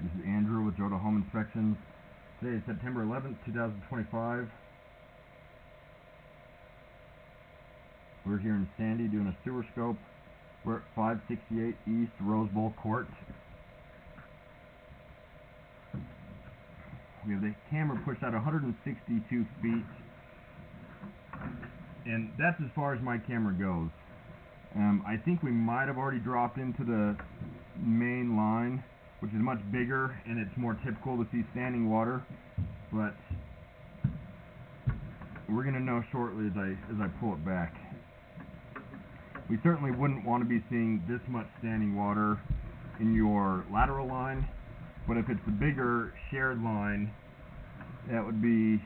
This is Andrew with Jota Home Inspections. Today is September 11th, 2025. We're here in Sandy doing a sewer scope. We're at 568 East Rose Bowl Court. We have the camera pushed out 162 feet, and that's as far as my camera goes. I think we might have already dropped into the main line, which is much bigger, and it's more typical to see standing water, but we're going to know shortly as I pull it back. We certainly wouldn't want to be seeing this much standing water in your lateral line, but if it's the bigger shared line, that would be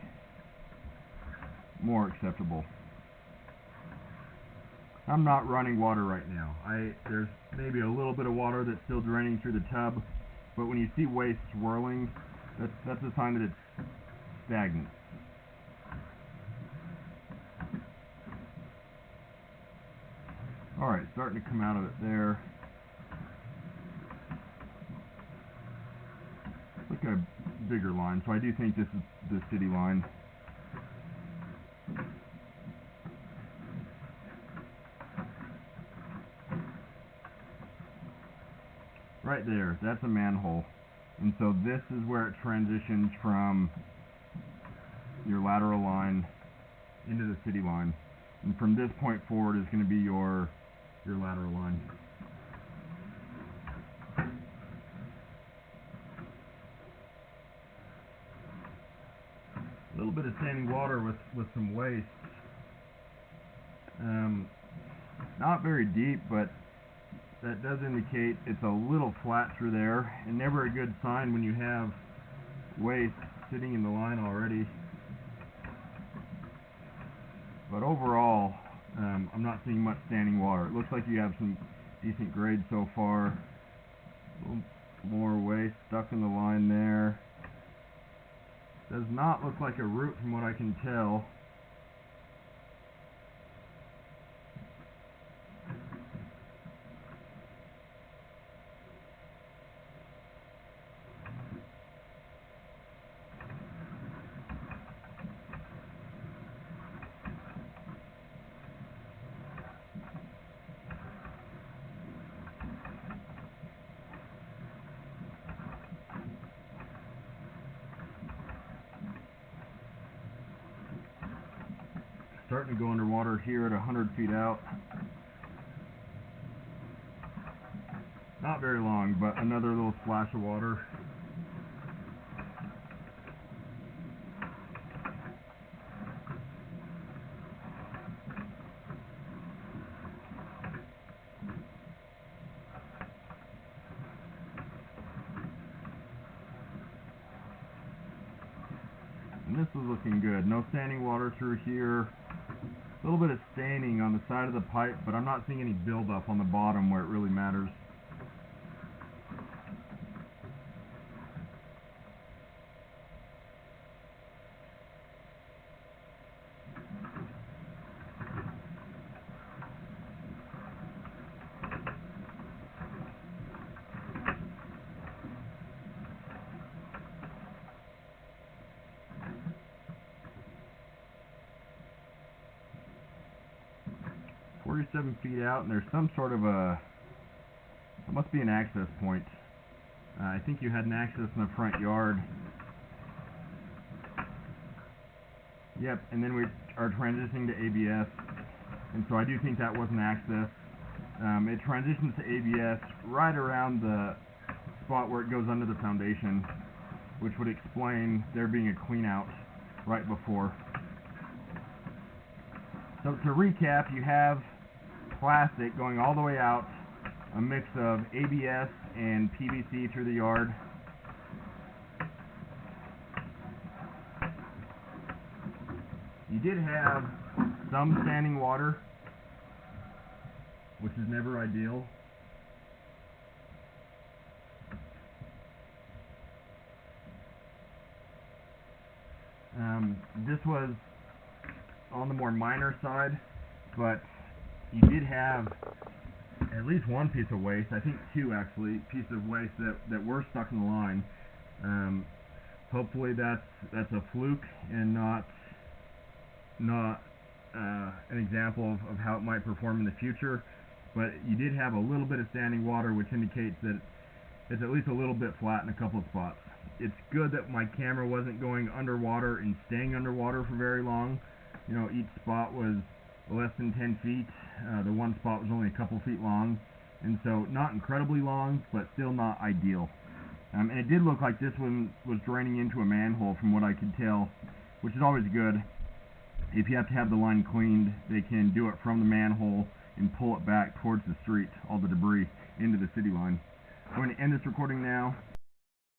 more acceptable. I'm not running water right now. There's maybe a little bit of water that's still draining through the tub, but when you see waste swirling, that's a sign that it's stagnant. Alright, starting to come out of it there. Look at a bigger line, so I do think this is the city line. Right there, that's a manhole. And so this is where it transitions from your lateral line into the city line. And from this point forward is going to be your lateral line. A little bit of standing water with some waste. Not very deep, but that does indicate it's a little flat through there, and never a good sign when you have waste sitting in the line already. But overall, I'm not seeing much standing water. It looks like you have some decent grade so far. A little more waste stuck in the line there. Does not look like a root from what I can tell. Starting to go underwater here at 100 feet out. Not very long, but another little splash of water. And this is looking good. No standing water through here. A little bit of staining on the side of the pipe, but I'm not seeing any buildup on the bottom where it really matters. "47 feet out, and there's some sort of it must be an access point. I think you had an access in the front yard. Yep, and then we are transitioning to ABS, and so I do think that was an access. It transitions to ABS right around the spot where it goes under the foundation, which would explain there being a clean out right before. So to recap, you have plastic going all the way out, a mix of ABS and PVC through the yard. You did have some standing water, which is never ideal. This was on the more minor side, but you did have at least one piece of waste, I think two actually, pieces of waste that were stuck in the line. Hopefully that's a fluke and not an example of how it might perform in the future. But you did have a little bit of standing water, which indicates that it's at least a little bit flat in a couple of spots. It's good that my camera wasn't going underwater and staying underwater for very long. You know, each spot was less than 10 feet. The one spot was only a couple feet long, and so not incredibly long, but still not ideal. And it did look like this one was draining into a manhole from what I could tell, which is always good. If you have to have the line cleaned, they can do it from the manhole and pull it back towards the street, all the debris, into the city line. I'm going to end this recording now.